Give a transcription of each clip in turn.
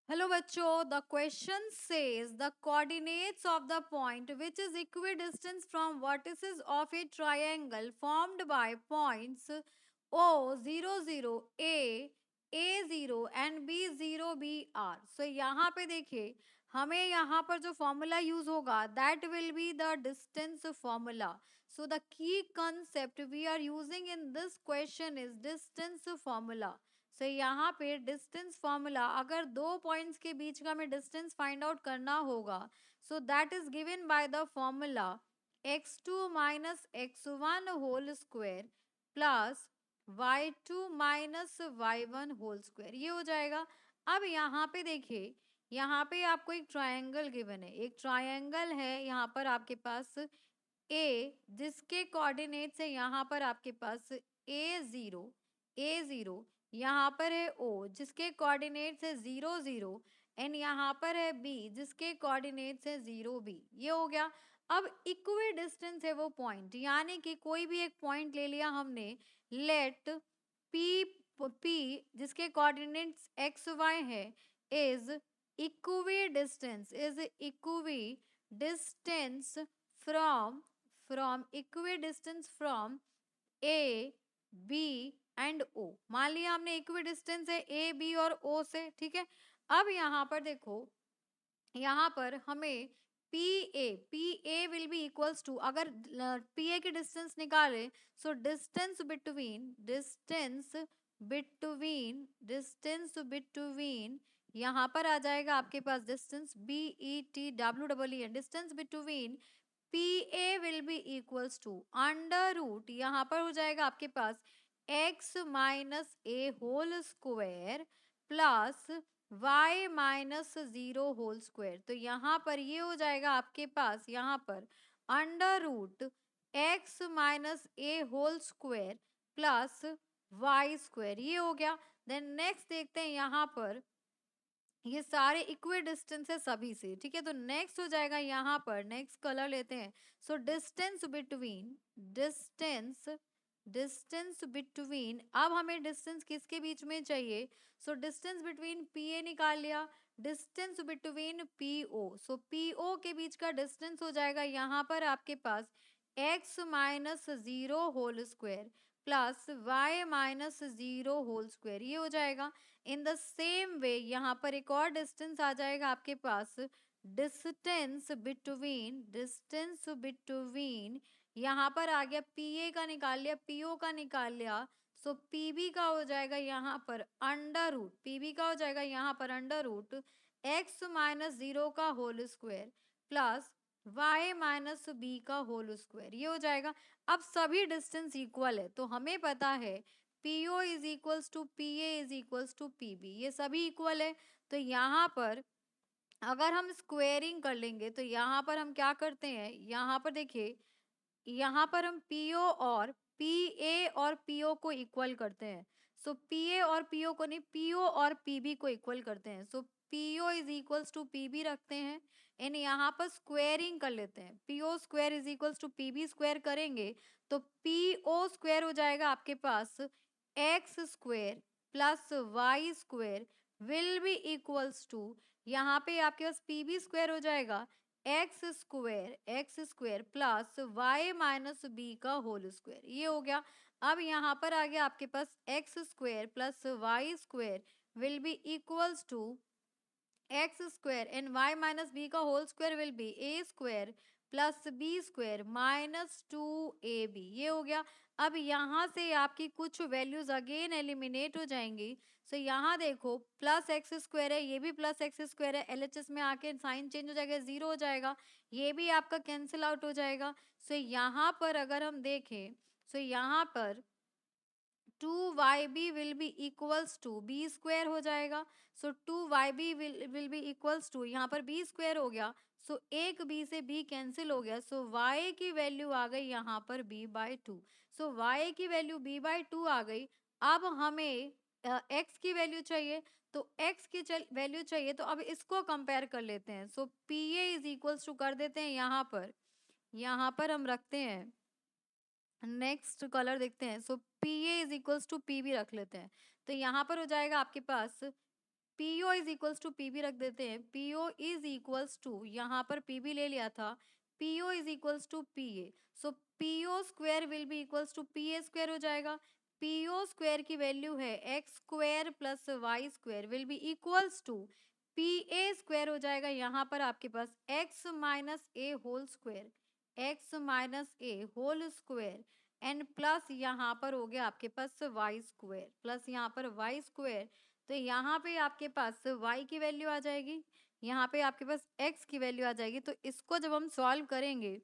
Hello बच्चों, the question says the coordinates of the point which is equidistance from vertices of a triangle formed by points O 00 A 0 and B 0 B are. So यहाँ पे देखिए, हमें यहाँ पर जो formula use होगा that will be the distance formula. So the key concept we are using in this question is distance formula. So यहाँ पे डिस्टेंस फॉर्मूला, अगर दो पॉइंट्स के बीच का हमें डिस्टेंस फाइंड आउट करना होगा, so that is given by the formula x2 minus x1 whole square plus y2 minus y1 whole square, ये हो जाएगा। अब यहाँ पे देखिए, यहाँ पे आपको एक ट्रायंगल गिवन है, एक ट्रायंगल है यहाँ पर आपके पास ए, जिसके कोऑर्डिनेट्स है यहाँ पर आपके पास ए जीरो, यहाँ पर है ओ जिसके कोऑर्डिनेट्स है 0 0 एंड यहाँ पर है बी जिसके कोऑर्डिनेट्स है 0 बी। ये हो गया। अब इक्वी डिस्टेंस है वो पॉइंट, यानी कि कोई भी एक पॉइंट ले लिया हमने, लेट पी पी जिसके कोऑर्डिनेट्स एक्स वाई है is equidistance from equidistance from A B and O. मान लिया हमने इक्वी डिस्टेंस है ए बी और ओ से, ठीक है। अब यहाँ पर देखो, यहाँ पर हमें P A will be equals to, अगर पी ए की डिस्टेंस निकाले, सो डिस्टेंस बिटवीन यहाँ पर आ जाएगा आपके पास distance B E T W double E N, distance between P A will be equals to under root, यहाँ पर हो जाएगा आपके पास x minus A whole square plus y minus 0 whole square. तो यहाँ पर ये हो जाएगा आपके पास, यहाँ पर under root x minus A whole square plus y square, ये हो गया। देन नेक्स्ट देखते हैं, यहाँ पर ये सारे इक्वी डिस्टेंस है सभी से, ठीक है। तो नेक्स्ट हो जाएगा यहाँ पर, नेक्स्ट कलर लेते हैं। सो डिस्टेंस बिटवीन, अब हमें डिस्टेंस किसके बीच में चाहिए? So distance between P A निकाल लिया, distance between P O, so P O के बीच का डिस्टेंस हो जाएगा यहाँ पर आपके पास x minus 0 whole square plus y minus 0 whole square, ये हो जाएगा। इन द सेम वे यहाँ पर एक और डिस्टेंस आ जाएगा आपके पास, डिस्टेंस बिटवीन यहाँ पर आ गया पी ए का निकाल लिया, पी ओ का निकाल लिया, सो पी बी का हो जाएगा यहाँ पर अंडर रूट, पी बी का हो जाएगा यहाँ पर अंडर रूट एक्स माइनस 0 का whole square plus y minus B का होल स्क्वायर, ये हो जाएगा। अब सभी डिस्टेंस इक्वल है, तो हमें पता है P O is equals to P A is equals to P B, ये सभी इक्वल है। तो यहाँ पर अगर हम स्क्वेयरिंग कर लेंगे, तो यहाँ पर हम क्या करते हैं, यहाँ पर देखिए, यहाँ पर हम पीओ और पी ए और पीओ को इक्वल करते हैं। सो पी ए और पीओ को नहीं, पीओ और पीबी को इक्वल करते हैं। So PO is equals to PB रखते हैं, एंड यहाँ पर स्क्वेयरिंग कर लेते हैं। PO square is equals to PB square करेंगे, तो पीओ स्क्वायर हो जाएगा आपके पास x square plus Y square will be equals to, यहाँ पे आपके पास पीबी स्क्वायर हो जाएगा x square plus y minus B का होल स्क्वायर, ये हो गया। अब यहाँ पर आ गया आपके पास x square plus Y square will be equals to x square and y minus B का whole square will be A square plus B square minus 2ab, ये हो गया। अब यहाँ से आपकी कुछ वैल्यूज अगेन एलिमिनेट हो जाएंगी। सो यहाँ देखो, प्लस एक्स स्क्वायर है, ये भी प्लस एक्स स्क्वायर है, एलएचएस में आके साइन चेंज हो जाएगा, 0 हो जाएगा, ये भी आपका कैंसिल आउट हो जाएगा। सो यहाँ पर अगर हम देखें, सो यहाँ पर 2yb will be equals to B square हो जाएगा। So 2yb will be equals to, यहाँ पर बी स्क्वायर हो गया, सो एक बी से बी कैंसिल हो गया, सो y की वैल्यू आ गई यहाँ पर b बाई 2। सो y की वैल्यू b बाई 2 आ गई। अब हमें x की वैल्यू चाहिए, तो x की वैल्यू चाहिए, तो अब इसको कंपेयर कर लेते हैं। So P A is equals to कर देते हैं यहाँ पर हम रखते हैं, नेक्स्ट कलर देखते हैं। So P A is equals to P B रख लेते हैं, तो यहाँ पर हो जाएगा आपके पास PO is equals to PB रख देते हैं। PO इज इक्वल्स टू, यहाँ पर PB ले लिया था, PO is equals to PA। So PO square will be equals to PA square हो जाएगा। PO स्क्वायर की वैल्यू है x square plus Y square will be equals to PA square हो जाएगा यहाँ पर आपके पास x minus A whole square, x minus A whole square and plus यहाँ पर हो गया आपके पास वाई स्क्वायर, प्लस यहाँ पर वाई स्क्वायर। तो यहाँ पे आपके पास y की वैल्यू आ जाएगी, यहाँ पे आपके पास x की वैल्यू आ जाएगी। तो इसको जब हम सॉल्व करेंगे,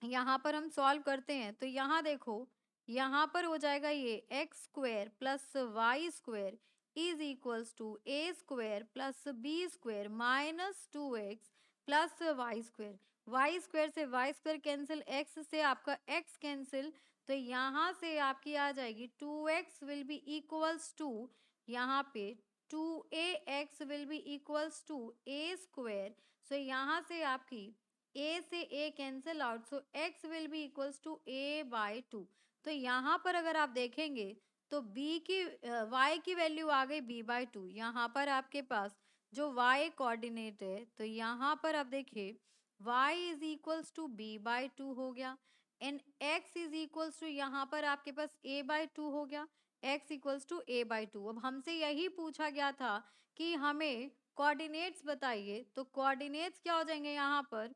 यहाँ पर हम सॉल्व करते हैं तो यहाँ देखो, यहाँ पर हो जाएगा ये X square plus Y square is equals to A square plus B square minus 2x plus Y square से वाई स्क्वायर कैंसिल, एक्स से आपका एक्स कैंसिल। तो यहाँ से आपकी आ जाएगी 2x will be equals to, यहाँ पे 2ax will be equals to A square. So यहाँ से आपकी a से a cancel out, so x will be equals to a by 2। तो यहाँ पर अगर आप देखेंगे तो y की वैल्यू आ गई b बाई 2। यहाँ पर आपके पास जो y कोऑर्डिनेट है, तो यहाँ पर आप देखिए y is equals to b by 2 हो गया and x is equals to, यहाँ पर आपके पास a बाई 2 हो गया, x equals to a by 2। अब हमसे यही पूछा गया था कि हमें कोऑर्डिनेट्स बताइए, तो कोऑर्डिनेट्स क्या हो जाएंगे यहाँ पर,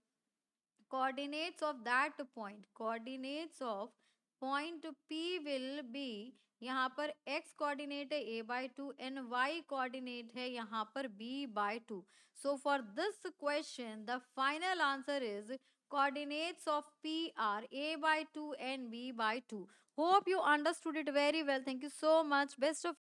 coordinates of that point, coordinates of point P will be, यहाँ पर x coordinate है a by 2 and y coordinate है यहाँ पर b by 2। So for this question the final answer is coordinates of P are a by 2 and b by 2। Hope you understood it very well. Thank you so much. Best of